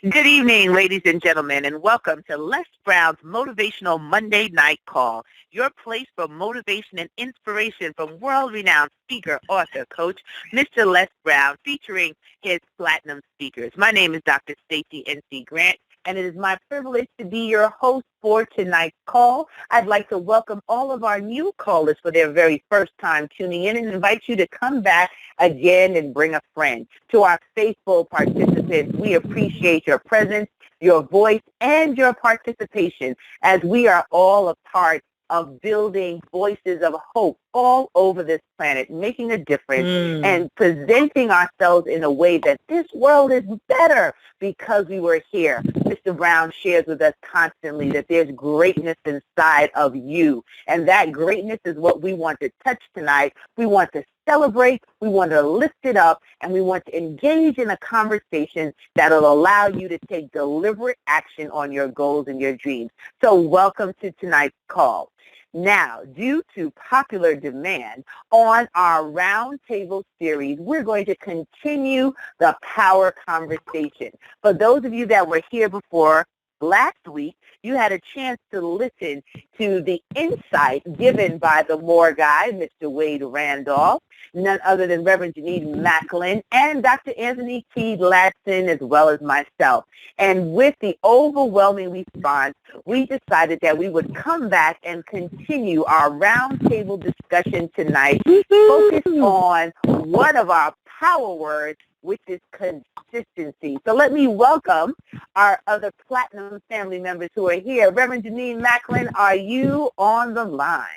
Good evening, ladies and gentlemen, and welcome to Les Brown's Motivational Monday Night Call, your place for motivation and inspiration from world-renowned speaker, author, coach, Mr. Les Brown, featuring his platinum speakers. My name is Dr. Stacey N.C. Grant, and it is my privilege to be your host for tonight's call. I'd like to welcome all of our new callers for their very first time tuning in and invite you to come back again and bring a friend. To our faithful participants, we appreciate your presence, your voice, and your participation as we are all a part of building voices of hope all over this planet, making a difference and presenting ourselves in a way that this world is better because we were here. Mr. Brown shares with us constantly that there's greatness inside of you, and that greatness is what we want to touch tonight. We want to celebrate, we want to lift it up, and we want to engage in a conversation that will allow you to take deliberate action on your goals and your dreams. So welcome to tonight's call. Now, due to popular demand on our roundtable series, we're going to continue the power conversation. For those of you that were here before, last week, you had a chance to listen to the insight given by the Moore guy, Mr. Wade Randolph, none other than Reverend Janine Macklin, and Dr. Anthony T. Ladson, as well as myself. And with the overwhelming response, we decided that we would come back and continue our roundtable discussion tonight, focused on one of our power words, which is consistency. So let me welcome our other Platinum family members who are here. Reverend Janine Macklin, are you on the line?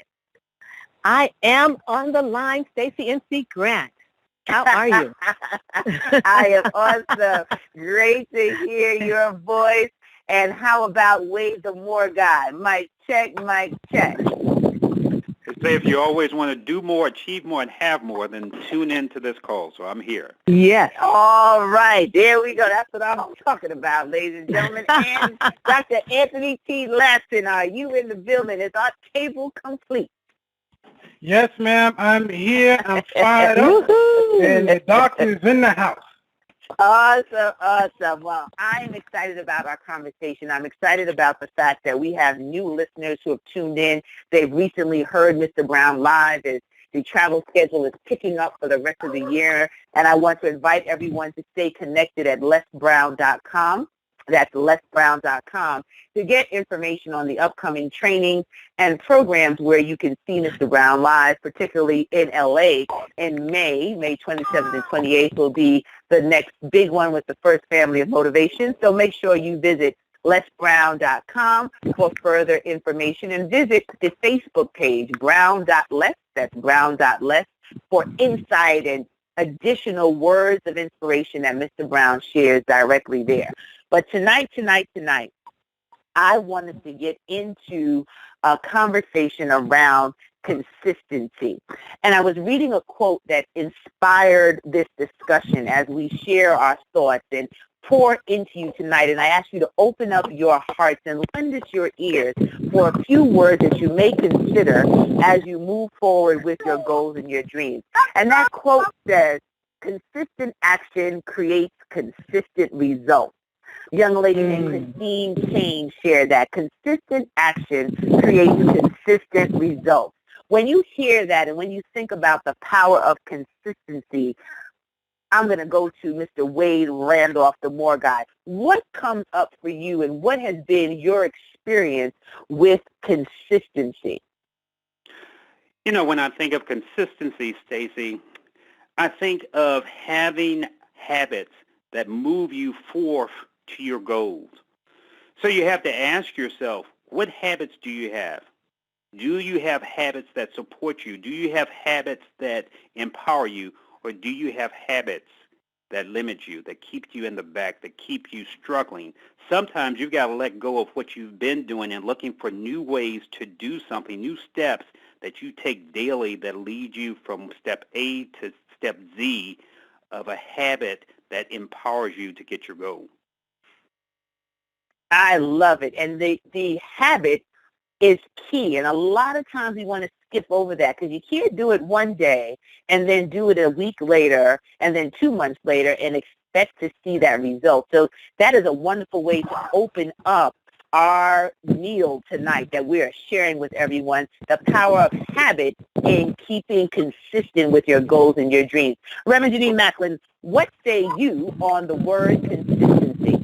I am on the line, Stacey N.C. Grant. How are you? I am awesome. Great to hear your voice. And how about Wade the Moore guy? Mic check, mic check. Say if you always want to do more, achieve more, and have more, then tune in to this call. So I'm here. Yes. All right. There we go. That's what I'm talking about, ladies and gentlemen. And Dr. Anthony T. Ladson, are you in the building? Is our table complete? Yes, ma'am. I'm here. I'm fired up. And the doctor's in the house. Awesome, awesome. Well, I'm excited about our conversation. I'm excited about the fact that we have new listeners who have tuned in. They've recently heard Mr. Brown live. The travel schedule is picking up for the rest of the year. And I want to invite everyone to stay connected at lesbrown.com. That's lesbrown.com to get information on the upcoming training and programs where you can see Mr. Brown live, particularly in LA in May 27th and 28th will be the next big one with the First Family of Motivation. So make sure you visit lesbrown.com for further information and visit the Facebook page, brown.les, that's brown.les, for insight and additional words of inspiration that Mr. Brown shares directly there. But tonight, I wanted to get into a conversation around consistency. And I was reading a quote that inspired this discussion as we share our thoughts and pour into you tonight. And I ask you to open up your hearts and lend us your ears for a few words that you may consider as you move forward with your goals and your dreams. And that quote says, consistent action creates consistent results. Young lady named Christine Kane shared that consistent action creates consistent results. When you hear that and when you think about the power of consistency, I'm going to go to Mr. Wade Randolph, the Moore guy. What comes up for you and what has been your experience with consistency? You know, when I think of consistency, Stacey, I think of having habits that move you forth to your goals. So you have to ask yourself, what habits do you have? Do you have habits that support you? Do you have habits that empower you? Or do you have habits that limit you, that keep you in the back, that keep you struggling? Sometimes you've got to let go of what you've been doing and looking for new ways to do something, new steps that you take daily that lead you from step A to step Z of a habit that empowers you to get your goal. I love it. And the habit is key. And a lot of times we want to skip over that because you can't do it one day and then do it a week later and then 2 months later and expect expect to see that result. So that is a wonderful way to open up our meal tonight that we are sharing with everyone, the power of habit in keeping consistent with your goals and your dreams. Reverend Janine Macklin, what say you on the word consistency?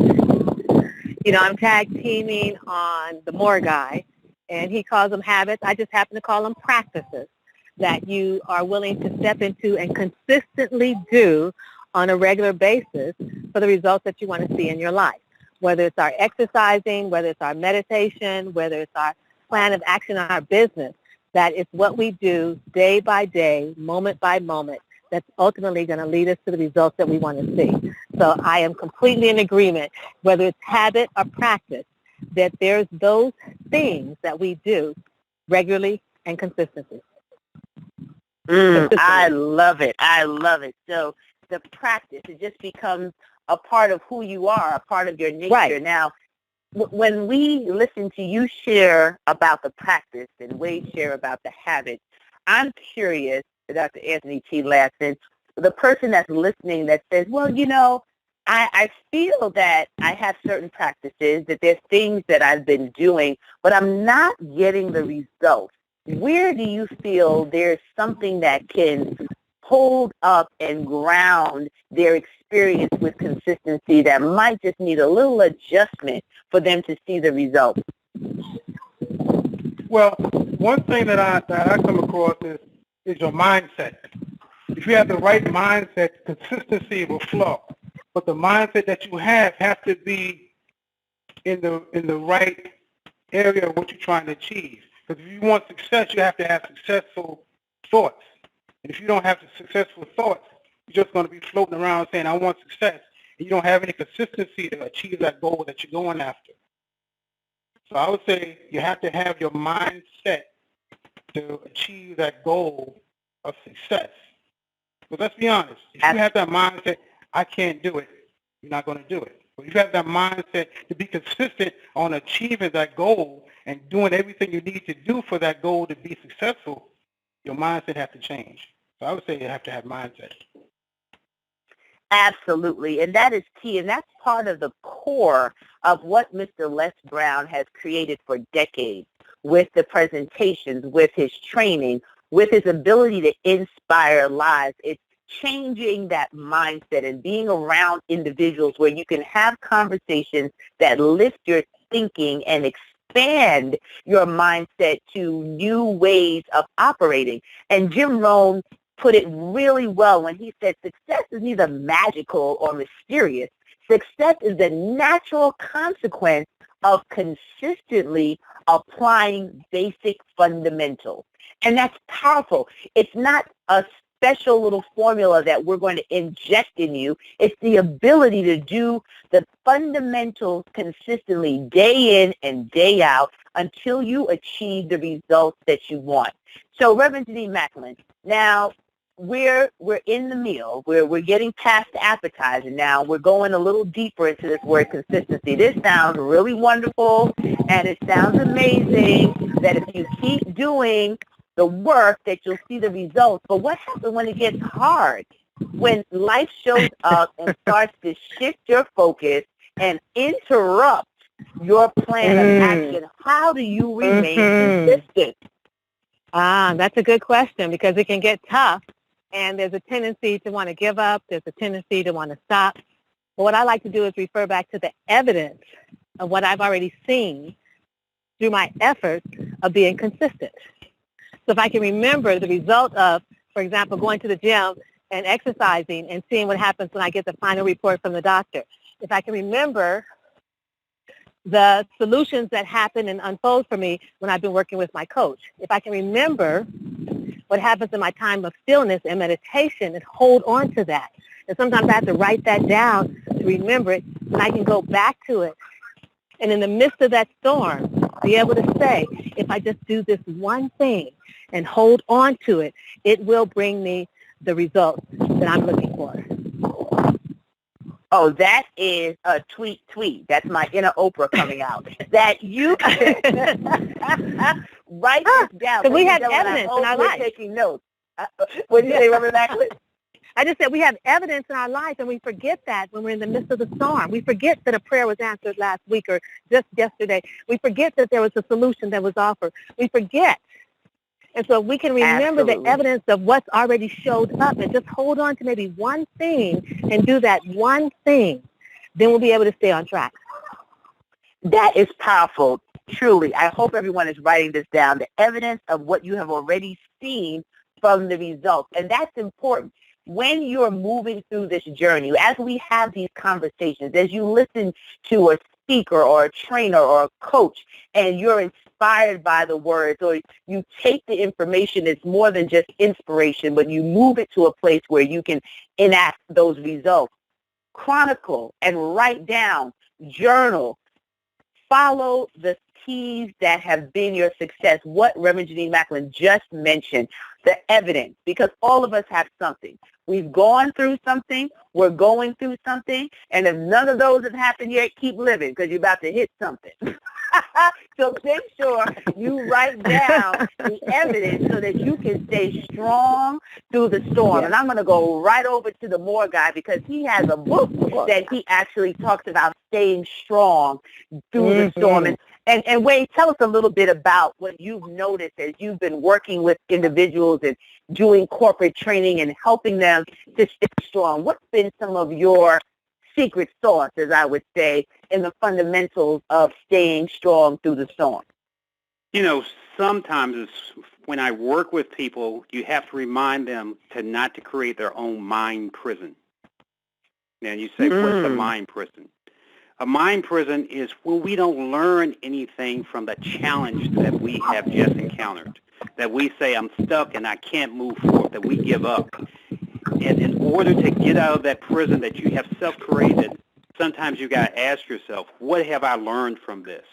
You know, I'm tag teaming on the Moore guy, and he calls them habits. I just happen to call them practices that you are willing to step into and consistently do on a regular basis for the results that you want to see in your life. Whether it's our exercising, whether it's our meditation, whether it's our plan of action in our business, that it's what we do day by day, moment by moment, that's ultimately going to lead us to the results that we want to see. So I am completely in agreement, whether it's habit or practice, that there's those things that we do regularly and consistently. I love it. I love it. So the practice, it just becomes a part of who you are, a part of your nature. Right. Now, when we listen to you share about the practice and Wade share about the habit, I'm curious, Dr. Anthony T. Lasson, the person that's listening that says, well, you know, I feel that I have certain practices, that there's things that I've been doing, but I'm not getting the results. Where do you feel there's something that can hold up and ground their experience with consistency that might just need a little adjustment for them to see the results? Well, one thing that I come across is your mindset. If you have the right mindset, consistency will flow. But the mindset that you have to be in the right area of what you're trying to achieve. Because if you want success, you have to have successful thoughts. And if you don't have the successful thoughts, you're just going to be floating around saying, I want success. And you don't have any consistency to achieve that goal that you're going after. So I would say you have to have your mindset to achieve that goal of success. But let's be honest. If you have that mindset, I can't do it, you're not going to do it. But if you have that mindset to be consistent on achieving that goal and doing everything you need to do for that goal to be successful, your mindset has to change. So I would say you have to have mindset. Absolutely, and that is key, and that's part of the core of what Mr. Les Brown has created for decades with the presentations, with his training, with his ability to inspire lives. It's changing that mindset and being around individuals where you can have conversations that lift your thinking and expand your mindset to new ways of operating. And Jim Rohn put it really well when he said success is neither magical or mysterious. Success is the natural consequence of consistently applying basic fundamentals. And that's powerful. It's not a special little formula that we're going to inject in you. It's the ability to do the fundamentals consistently day in and day out until you achieve the results that you want. So Reverend Janine Macklin, now we're in the meal. We're getting past the appetizer now. We're going a little deeper into this word consistency. This sounds really wonderful, and it sounds amazing that if you keep doing the work that you'll see the results. But what happens when it gets hard? When life shows up and starts to shift your focus and interrupt your plan of action, how do you remain consistent? That's a good question because it can get tough and there's a tendency to want to give up. There's a tendency to want to stop. But what I like to do is refer back to the evidence of what I've already seen through my efforts of being consistent. So if I can remember the result of, for example, going to the gym and exercising and seeing what happens when I get the final report from the doctor, if I can remember the solutions that happen and unfold for me when I've been working with my coach, if I can remember what happens in my time of stillness and meditation and hold on to that. And sometimes I have to write that down to remember it, and I can go back to it. And in the midst of that storm, be able to say, if I just do this one thing and hold on to it, it will bring me the results that I'm looking for. Oh, that is a tweet. That's my inner Oprah coming out. That you write this down. So we have evidence in our life. Taking notes. What did you say, Reverend Macklin? I just said we have evidence in our life, and we forget that when we're in the midst of the storm. We forget that a prayer was answered last week or just yesterday. We forget that there was a solution that was offered. We forget. And so if we can remember the evidence of what's already showed up and just hold on to maybe one thing and do that one thing, then we'll be able to stay on track. That is powerful. Truly. I hope everyone is writing this down. The evidence of what you have already seen from the results. And that's important. When you're moving through this journey, as we have these conversations, as you listen to a speaker or a trainer or a coach, and you're inspired by the words, or you take the information, it's more than just inspiration, but you move it to a place where you can enact those results. Chronicle and write down, journal, follow the keys that have been your success. What Reverend Janine Macklin just mentioned, the evidence, because all of us have something. We've gone through something, we're going through something, and if none of those have happened yet, keep living because you're about to hit something. So make sure you write down the evidence so that you can stay strong through the storm. Yes. And I'm going to go right over to the Moore guy because he has a book that he actually talks about staying strong through the storm. And Wade, tell us a little bit about what you've noticed as you've been working with individuals and doing corporate training and helping them to stay strong. What's been some of your secret sauce, as I would say, in the fundamentals of staying strong through the storm? You know, sometimes when I work with people, you have to remind them not to create their own mind prison. And you say, what's a mind prison? A mind prison is when we don't learn anything from the challenge that we have just encountered, that we say, I'm stuck and I can't move forward, that we give up. And in order to get out of that prison that you have self-created, sometimes you got to ask yourself, what have I learned from this?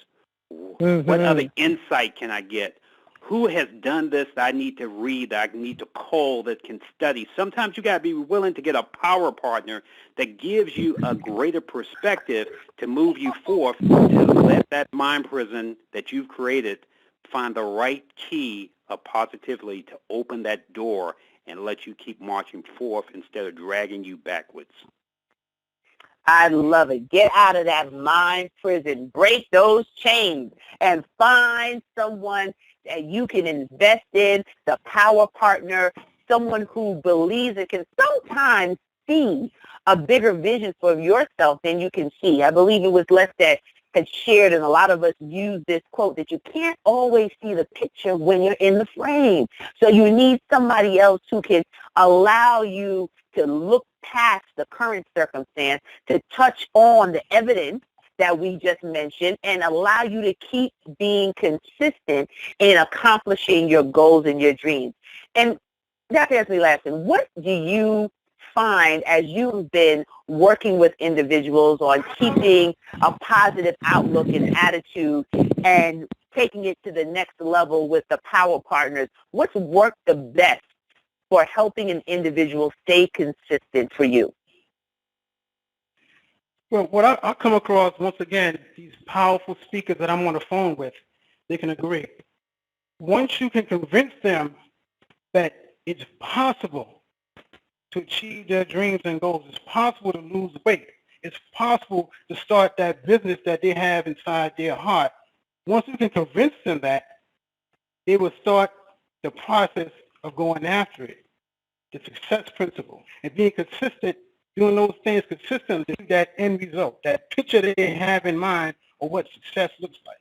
What other insight can I get? Who has done this that I need to read, that I need to call, that can study? Sometimes you got to be willing to get a power partner that gives you a greater perspective to move you forth, to let that mind prison that you've created find the right key of positively to open that door and let you keep marching forth instead of dragging you backwards. I love it. Get out of that mind prison. Break those chains and find someone that you can invest in, the power partner, someone who believes and can sometimes see a bigger vision for yourself than you can see. I believe it was Les that had shared, and a lot of us use this quote, that you can't always see the picture when you're in the frame. So you need somebody else who can allow you to look past the current circumstance, to touch on the evidence that we just mentioned, and allow you to keep being consistent in accomplishing your goals and your dreams. And Dr. Anthony Lasson, what do you find as you've been working with individuals on keeping a positive outlook and attitude and taking it to the next level with the power partners? What's worked the best for helping an individual stay consistent for you? Well, what I come across, once again, these powerful speakers that I'm on the phone with, they can agree. Once you can convince them that it's possible to achieve their dreams and goals, it's possible to lose weight, it's possible to start that business that they have inside their heart. Once you can convince them that, they will start the process of going after it, the success principle, and being consistent, doing those things consistently to that end result, that picture that they have in mind of what success looks like.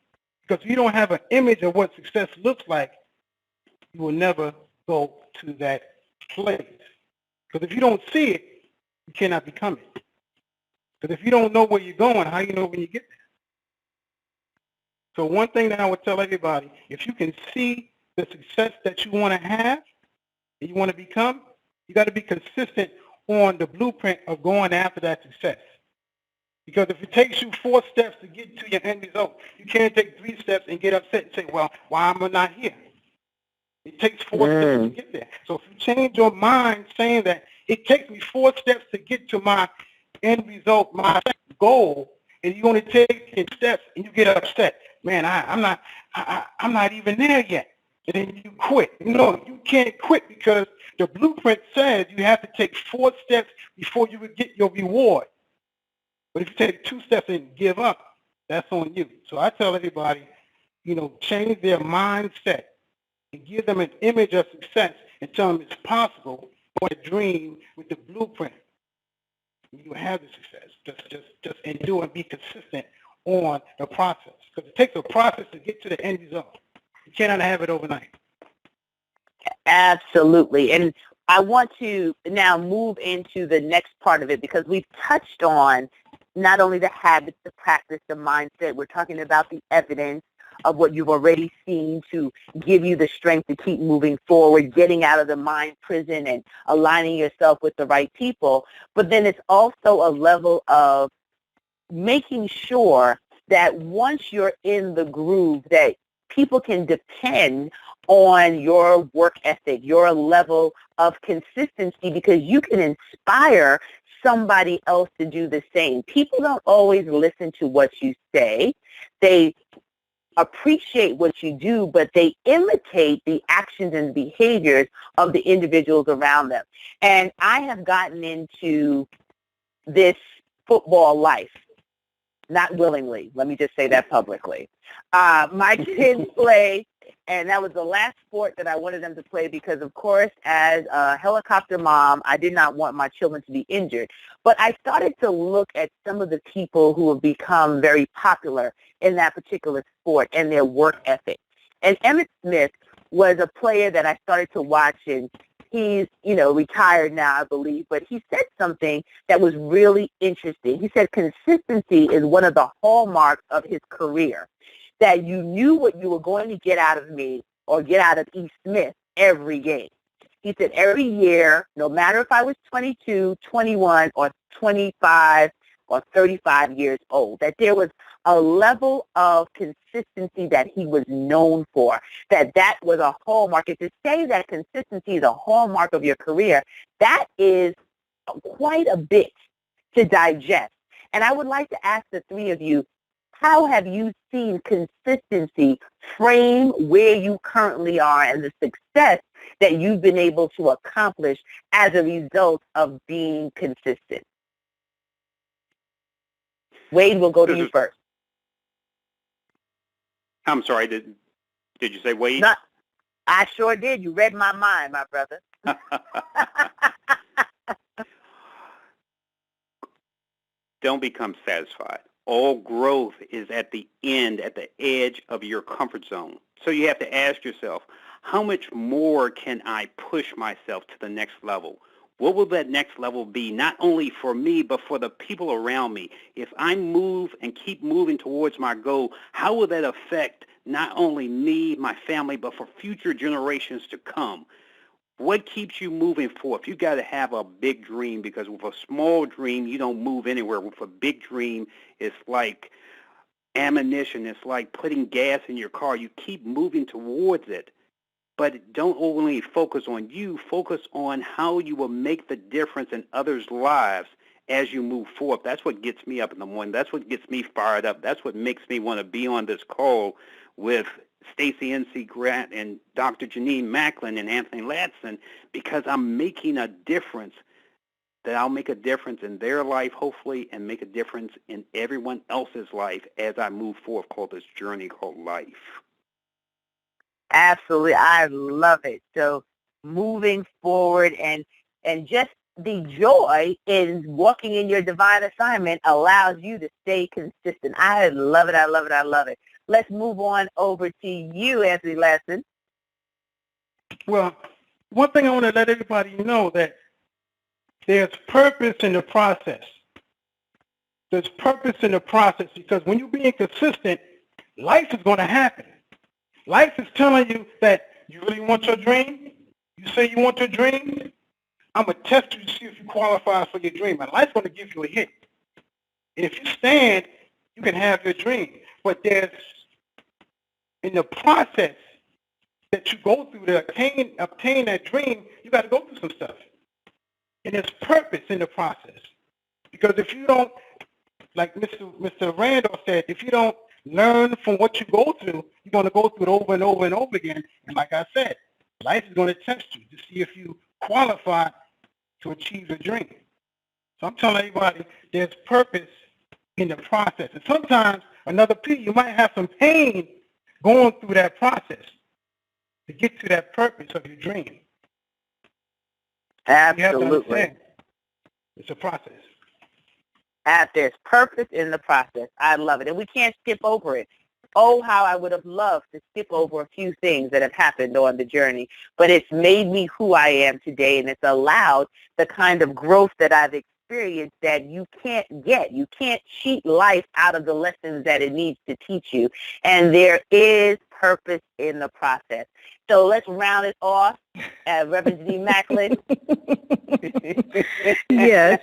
Because if you don't have an image of what success looks like, you will never go to that place. Because if you don't see it, you cannot become it. Because if you don't know where you're going, how you know when you get there? So one thing that I would tell everybody, if you can see the success that you want to have and you want to become, you got to be consistent on the blueprint of going after that success. Because if it takes you 4 steps to get to your end result, you can't take 3 steps and get upset and say, well, why am I not here? It takes 4 steps to get there. So if you change your mind saying that it takes me 4 steps to get to my end result, my goal, and you only take 10 steps and you get upset, man, I'm not even there yet. and then you quit. No, you can't quit because the blueprint says you have to take 4 steps before you would get your reward. But if you take 2 steps and give up, that's on you. So I tell everybody, change their mindset and give them an image of success and tell them it's possible for a dream with the blueprint. You have the success. Just endure and be consistent on the process because it takes a process to get to the end result. You cannot have it overnight. Absolutely. And I want to now move into the next part of it because we've touched on not only the habits, the practice, the mindset. We're talking about the evidence of what you've already seen to give you the strength to keep moving forward, getting out of the mind prison and aligning yourself with the right people. But then it's also a level of making sure that once you're in the groove, that people can depend on your work ethic, your level of consistency, because you can inspire somebody else to do the same. People don't always listen to what you say. They appreciate what you do, but they imitate the actions and behaviors of the individuals around them. And I have gotten into this football life, not willingly. Let me just say that publicly. My kids play, and that was the last sport that I wanted them to play because, of course, as a helicopter mom, I did not want my children to be injured. But I started to look at some of the people who have become very popular in that particular sport and their work ethic. And Emmitt Smith was a player that I started to watch, and he's, retired now, I believe, but he said something that was really interesting. He said consistency is one of the hallmarks of his career, that you knew what you were going to get out of me or get out of E. Smith every game. He said every year, no matter if I was 22, 21, or 25 or 35 years old, that there was a level of consistency that he was known for, that was a hallmark. And to say that consistency is a hallmark of your career, that is quite a bit to digest. And I would like to ask the three of you, how have you seen consistency frame where you currently are and the success that you've been able to accomplish as a result of being consistent? Wade, we'll go to you first. I'm sorry, did you say Wade? No, I sure did. You read my mind, my brother. Don't become satisfied. All growth is at the end, at the edge of your comfort zone. So you have to ask yourself, how much more can I push myself to the next level? What will that next level be, not only for me, but for the people around me? If I move and keep moving towards my goal, how will that affect not only me, my family, but for future generations to come? What keeps you moving forward? You've got to have a big dream, because with a small dream, you don't move anywhere. With a big dream, it's like ammunition. It's like putting gas in your car. You keep moving towards it. But don't only focus on you, focus on how you will make the difference in others' lives as you move forward. That's what gets me up in the morning. That's what gets me fired up. That's what makes me want to be on this call with Stacey N.C. Grant and Dr. Janine Macklin and Anthony Latson, because I'm making a difference, that I'll make a difference in their life, hopefully, and make a difference in everyone else's life as I move forward, called this journey called life. Absolutely. I love it. So moving forward and just the joy in walking in your divine assignment allows you to stay consistent. I love it. I love it. I love it. Let's move on over to you, Anthony Latson. Well, one thing I want to let everybody know, that there's purpose in the process. There's purpose in the process, because when you're being consistent, life is going to happen. Life is telling you that you really want your dream. You say you want your dream. I'm going to test you to see if you qualify for your dream. And life's going to give you a hit. And if you stand, you can have your dream. But there's, in the process that you go through to obtain that dream, you got to go through some stuff. And there's purpose in the process. Because if you don't, like Mr. Randall said, if you don't learn from what you go through, You're going to go through it over and over and over again. And like I said, life is going to test you to see if you qualify to achieve your dream. So I'm telling everybody there's purpose in the process. And sometimes another piece, you might have some pain going through that process to get to that purpose of your dream. Absolutely. You have to understand it's a process. There's purpose in the process. I love it. And we can't skip over it. Oh, how I would have loved to skip over a few things that have happened on the journey. But it's made me who I am today, and it's allowed the kind of growth that I've experienced that you can't get. You can't cheat life out of the lessons that it needs to teach you. And there is purpose in the process. So let's round it off. Reverend Denise Macklin. Yes.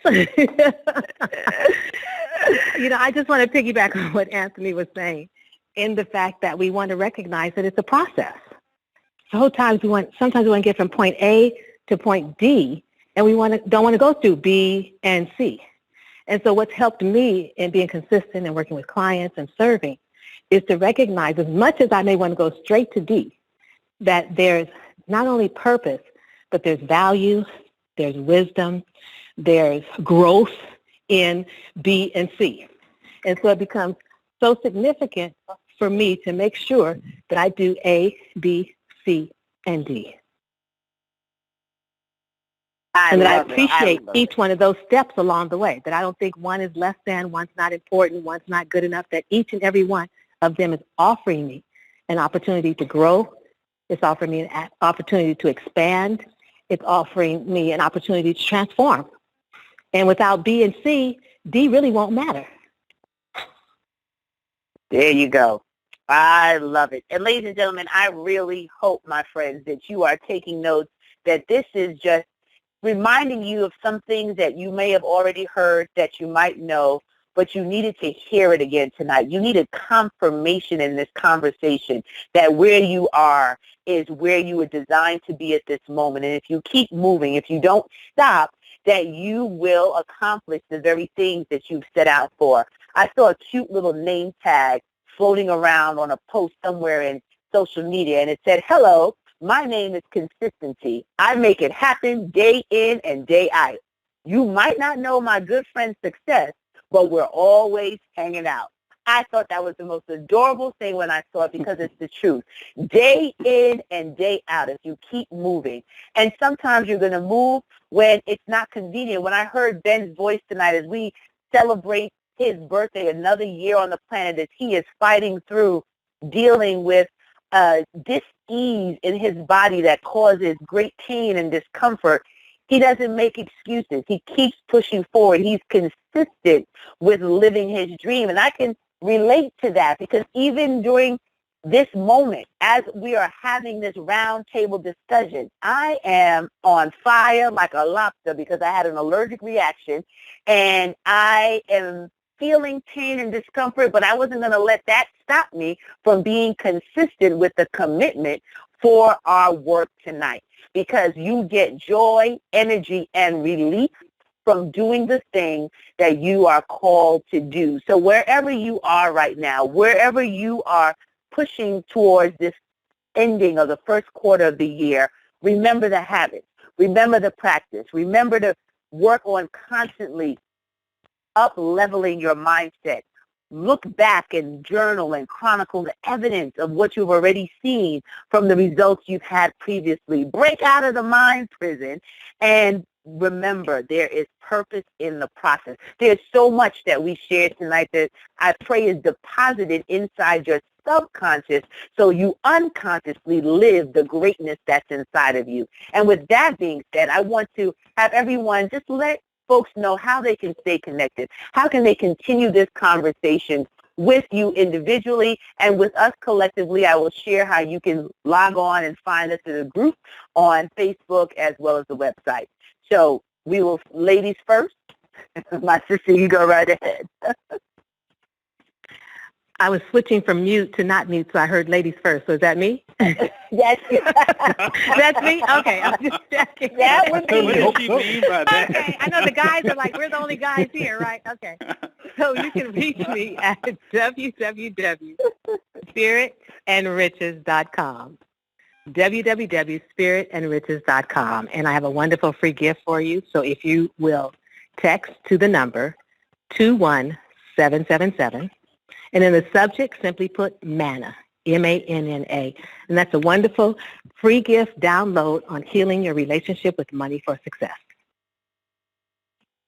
I just want to piggyback on what Anthony was saying in the fact that we want to recognize that it's a process. Sometimes we want to get from point A to point D, and we don't want to go through B and C. And so what's helped me in being consistent and working with clients and serving is to recognize, as much as I may want to go straight to D, that there's not only purpose, but there's value, there's wisdom, there's growth in B and C. And so it becomes so significant for me to make sure that I do A, B, C, and D. And that I appreciate each one of those steps along the way, that I don't think one is less than, one's not important, one's not good enough, that each and every one of them is offering me an opportunity to grow. It's offering me an opportunity to expand. It's offering me an opportunity to transform. And without B and C, D really won't matter. There you go. I love it. And ladies and gentlemen, I really hope, my friends, that you are taking notes, that this is just reminding you of some things that you may have already heard, that you might know, but you needed to hear it again tonight. You needed confirmation in this conversation that where you are is where you were designed to be at this moment. And if you keep moving, if you don't stop, that you will accomplish the very things that you've set out for. I saw a cute little name tag floating around on a post somewhere in social media, and it said, "Hello, my name is Consistency. I make it happen day in and day out. You might not know my good friend Success, but we're always hanging out." I thought that was the most adorable thing when I saw it, because it's the truth. Day in and day out, if you keep moving. And sometimes you're going to move when it's not convenient. When I heard Ben's voice tonight as we celebrate his birthday, another year on the planet, as he is fighting through dealing with dis-ease in his body that causes great pain and discomfort, he doesn't make excuses. He keeps pushing forward. He's consistent with living his dream. And I can relate to that, because even during this moment, as we are having this roundtable discussion, I am on fire like a lobster, because I had an allergic reaction, and I am feeling pain and discomfort, but I wasn't going to let that stop me from being consistent with the commitment for our work tonight, because you get joy, energy, and relief from doing the thing that you are called to do. So wherever you are right now, wherever you are pushing towards this ending of the first quarter of the year, remember the habits, remember the practice, remember to work on constantly up-leveling your mindset. Look back and journal and chronicle the evidence of what you've already seen from the results you've had previously. Break out of the mind prison, and remember, there is purpose in the process. There's so much that we shared tonight that I pray is deposited inside your subconscious, so you unconsciously live the greatness that's inside of you. And with that being said, I want to have everyone just let folks know how they can stay connected. How can they continue this conversation with you individually and with us collectively? I will share how you can log on and find us in a group on Facebook as well as the website. So we will, ladies first. My sister, you go right ahead. I was switching from mute to not mute, so I heard ladies first. So is that me? Yes. That's me? Okay, I'm just checking. That would be What you. does she mean by that? Okay, I know the guys are like, we're the only guys here, right? Okay. So you can reach me at www.spirit spiritandriches.com. www.spiritandriches.com. And I have a wonderful free gift for you. So if you will text to the number 21777, and in the subject, simply put manna, MANNA. And that's a wonderful free gift download on healing your relationship with money for success.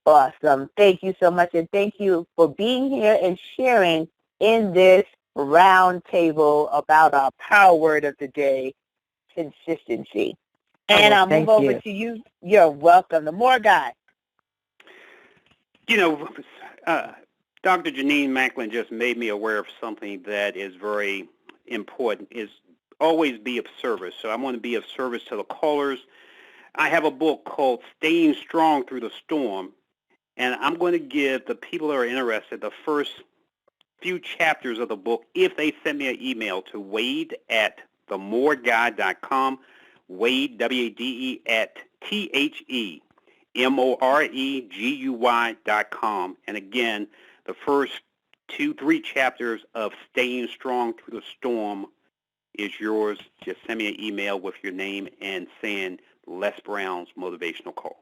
Awesome. Thank you so much, and thank you for being here and sharing in this round table about our power word of the day, consistency. And I'll move over to you. You're welcome. The more guy. You know, Dr. Janine Macklin just made me aware of something that is very important, is always be of service. So I want to be of service to the callers. I have a book called Staying Strong Through the Storm, and I'm going to give the people that are interested the first few chapters of the book if they send me an email to wade@themoreguy.com, Wade, W-A-D-E, at THEMOREGUY.com. And again, the first 2-3 chapters of Staying Strong Through the Storm is yours. Just send me an email with your name and saying Les Brown's Motivational Call.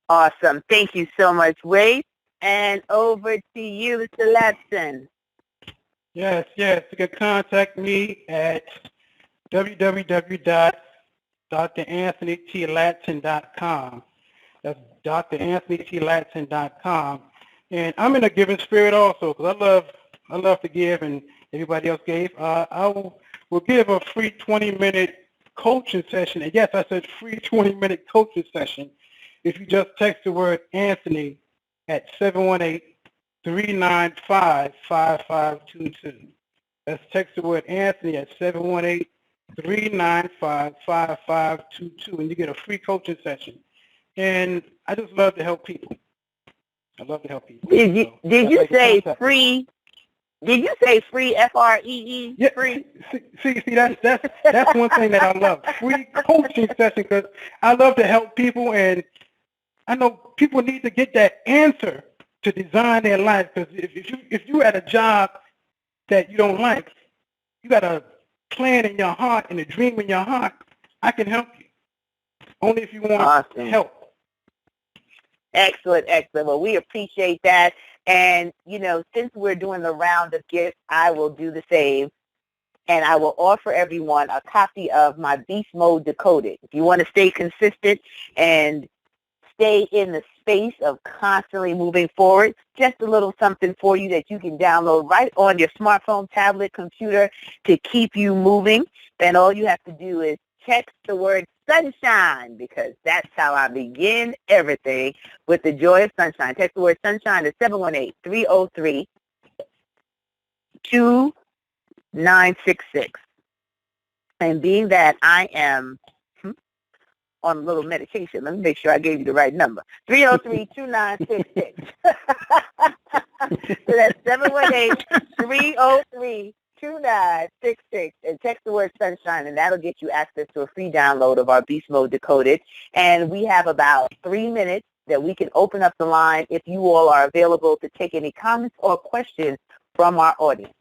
Awesome. Thank you so much, Wade. And over to you, Mr. Latson. Yes. You can contact me at www.DrAnthonyTLatson.com. That's DrAnthonyTLatson.com. And I'm in a giving spirit also because I love to give, and everybody else gave. I will give a free 20-minute coaching session. And yes, I said free 20-minute coaching session if you just text the word Anthony at 718-395-5522. That's text the word Anthony at 718-395-5522, and you get a free coaching session. And I just love to help people. I love to help people. Did you say free? Did you say free, F-R-E-E? Yeah, free? See, that's one thing that I love. Free coaching session, because I love to help people, and I know people need to get that answer to design their life. Because if you at a job that you don't like, you got a plan in your heart and a dream in your heart, I can help you. Only if you want help. Excellent. Well, we appreciate that. And, since we're doing the round of gifts, I will do the same. And I will offer everyone a copy of my Beast Mode Decoded. If you want to stay consistent and stay in the space of constantly moving forward, just a little something for you that you can download right on your smartphone, tablet, computer to keep you moving. And all you have to do is text the word sunshine, because that's how I begin everything, with the joy of sunshine. Text the word sunshine to 718-303-2966. And being that I am on a little medication, let me make sure I gave you the right number. 303-2966. So that's 718-303-2966, and text the word sunshine, and that'll get you access to a free download of our Beast Mode Decoded. And we have about 3 minutes that we can open up the line if you all are available to take any comments or questions from our audience.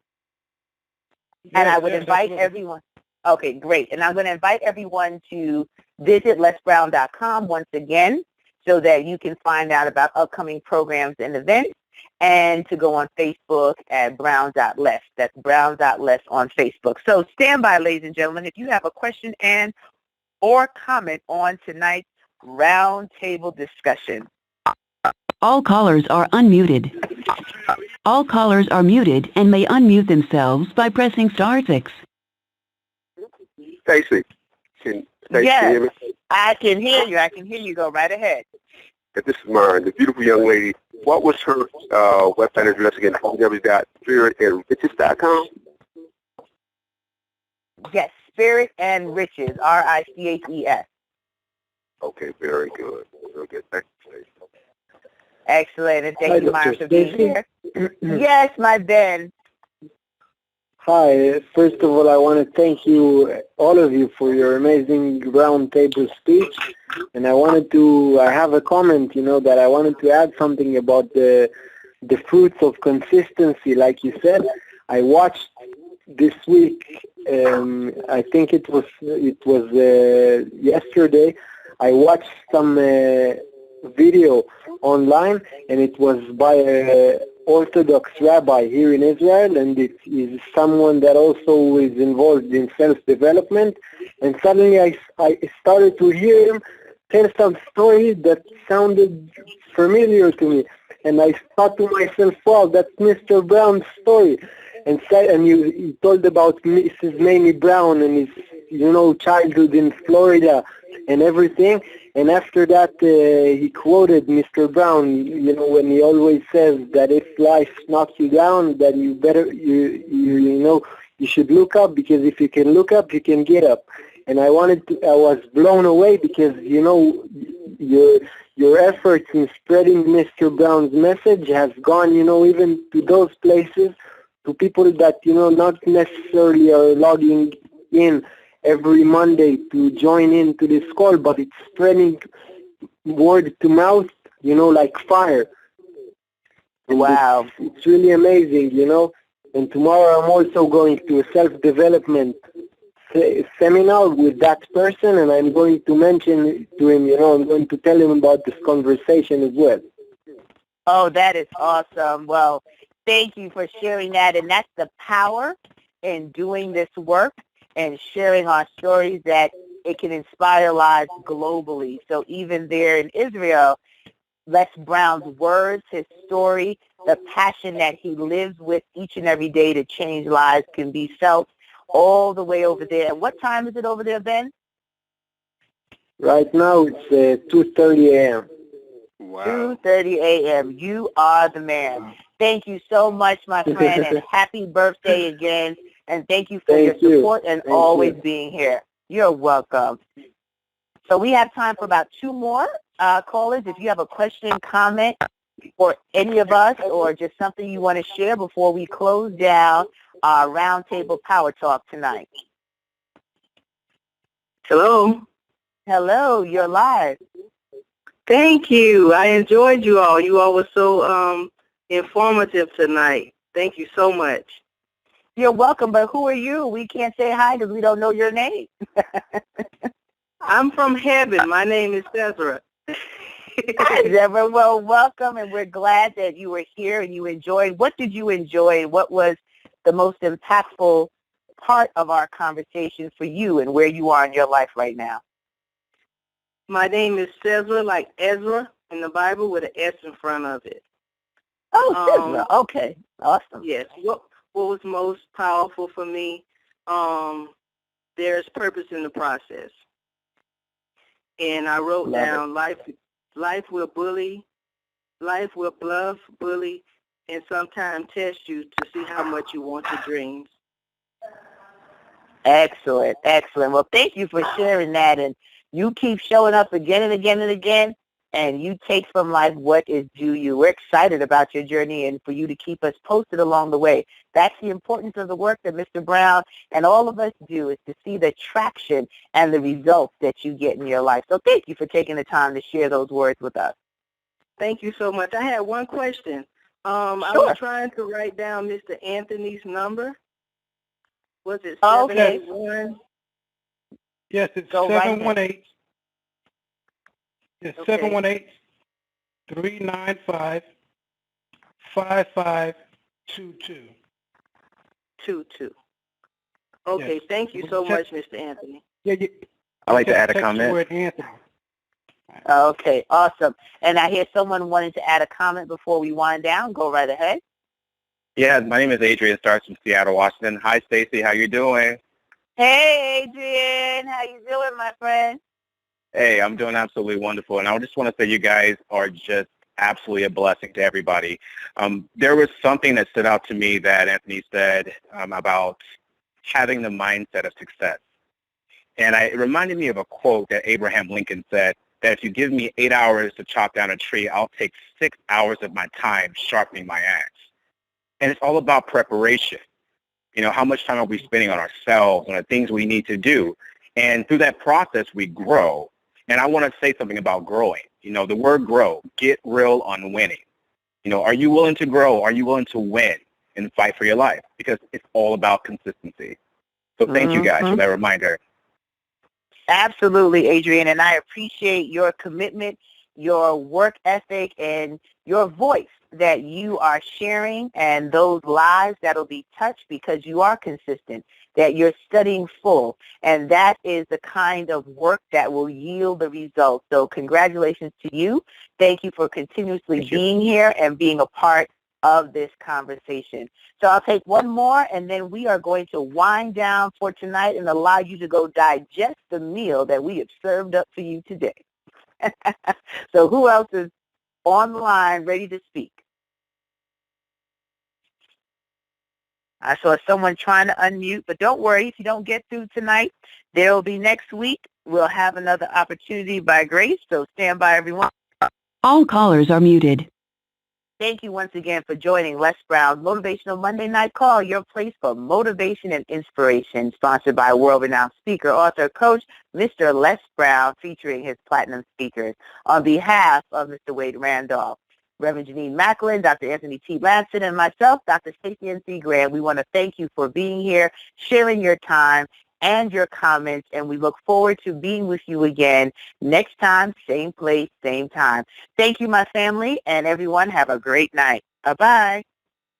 And I would invite everyone. Okay, great. And I'm going to invite everyone to visit lesbrown.com once again so that you can find out about upcoming programs and events, and to go on Facebook at brown.les. That's brown.les on Facebook. So stand by, ladies and gentlemen, if you have a question and or comment on tonight's roundtable discussion. All callers are unmuted. All callers are muted and may unmute themselves by pressing *6. Stacey, can Stacey hear me? I can hear you. I can hear you. Go right ahead. This is mine, the beautiful young lady. What was her website address again? www.spiritandriches.com? Yes, Spirit and Riches, R-I-C-H-E-S. Okay, very good. Very good. Thank you, Stacey. Excellent, and thank you, Myra, for being here. Yes, my Ben. Hi. First of all, I want to thank you, all of you, for your amazing roundtable speech. And I have a comment, that I wanted to add something about the fruits of consistency. Like you said, I watched this week, I think it was yesterday, I watched some video online, and it was by a Orthodox rabbi here in Israel, and it is someone that also is involved in self-development. And suddenly I started to hear him tell some story that sounded familiar to me. And I thought to myself, wow, that's Mr. Brown's story. And he told about Mrs. Mamie Brown and his, childhood in Florida and everything. And after that, he quoted Mr. Brown, when he always says that if life knocks you down, that you should look up, because if you can look up, you can get up. And I was blown away because, your efforts in spreading Mr. Brown's message has gone, even to those places, to people that, not necessarily are logging in every Monday to join into this call, but it's spreading word to mouth, like fire. And Wow. It's really amazing, And tomorrow I'm also going to a self-development seminar with that person, and I'm going to mention to him, I'm going to tell him about this conversation as well. Oh, that is awesome. Well, thank you for sharing that. And that's the power in doing this work and sharing our stories, that it can inspire lives globally. So even there in Israel, Les Brown's words, his story, the passion that he lives with each and every day to change lives can be felt all the way over there. And what time is it over there, Ben? Right now it's 2:30 a.m. Wow. 2:30 a.m. You are the man. Thank you so much, my friend, and happy birthday again. And thank you for your support and always being here. You're welcome. So we have time for about two more callers. If you have a question, comment for any of us, or just something you want to share before we close down our Roundtable Power Talk tonight. Hello. Hello, you're live. Thank you. I enjoyed you all. You all were so informative tonight. Thank you so much. You're welcome, but who are you? We can't say hi because we don't know your name. I'm from heaven. My name is Ezra. Hi, Deborah. Well, welcome, and we're glad that you were here and you enjoyed. What did you enjoy? What was the most impactful part of our conversation for you and where you are in your life right now? My name is Ezra, like Ezra in the Bible, with an S in front of it. Oh, Ezra. Okay. Awesome. Yes. What was most powerful for me? There's purpose in the process. And I wrote down life will bully, life will bluff, bully, and sometimes test you to see how much you want your dreams. Excellent, excellent. Well, thank you for sharing that, and you keep showing up again and again and again, and you take from life what is due you. We're excited about your journey and for you to keep us posted along the way. That's the importance of the work that Mr. Brown and all of us do, is to see the traction and the results that you get in your life. So thank you for taking the time to share those words with us. Thank you so much. I had one question. Sure. I was trying to write down Mr. Anthony's number. Was it 781? Yes, it's Go 718. It's Okay. 718-395-5522. 22. Okay, Yes. thank you so much, Mr. Anthony. Yeah, I'd like to add a text the comment. word Anthony. Okay, awesome. And I hear someone wanted to add a comment before we wind down. Go right ahead. Yeah, my name is Adrian Starts from Seattle, Washington. Hi, Stacy. How you doing? Hey, Adrian. How you doing, my friend? Hey, I'm doing absolutely wonderful. And I just want to say you guys are just absolutely a blessing to everybody. There was something that stood out to me that Anthony said about having the mindset of success. And it reminded me of a quote that Abraham Lincoln said, that if you give me 8 hours to chop down a tree, I'll take 6 hours of my time sharpening my axe. And it's all about preparation. How much time are we spending on ourselves, on the things we need to do? And through that process, we grow. And I want to say something about growing. The word grow, get real on winning. Are you willing to grow? Are you willing to win? and fight for your life, because it's all about consistency. So thank you guys for that reminder. Absolutely, Adrian, and I appreciate your commitment, your work ethic, and your voice that you are sharing, and those lives that will be touched because you are consistent, that you're studying full, and that is the kind of work that will yield the results. So congratulations to you. Thank you for continuously being here and being a part of this conversation. So I'll take one more, and then we are going to wind down for tonight and allow you to go digest the meal that we have served up for you today. So who else is on the line ready to speak? I saw someone trying to unmute, but don't worry, if you don't get through tonight, there will be next week. We'll have another opportunity by grace, so stand by, everyone. All callers are muted. Thank you once again for joining Les Brown's Motivational Monday Night Call, your place for motivation and inspiration, sponsored by world-renowned speaker, author, coach, Mr. Les Brown, featuring his platinum speakers. On behalf of Mr. Wade Randolph, Reverend Janine Macklin, Dr. Anthony T. Lanson, and myself, Dr. Stacey N.C. Graham, we want to thank you for being here, sharing your time and your comments, and we look forward to being with you again next time, same place, same time. Thank you, my family, and everyone have a great night. Bye-bye.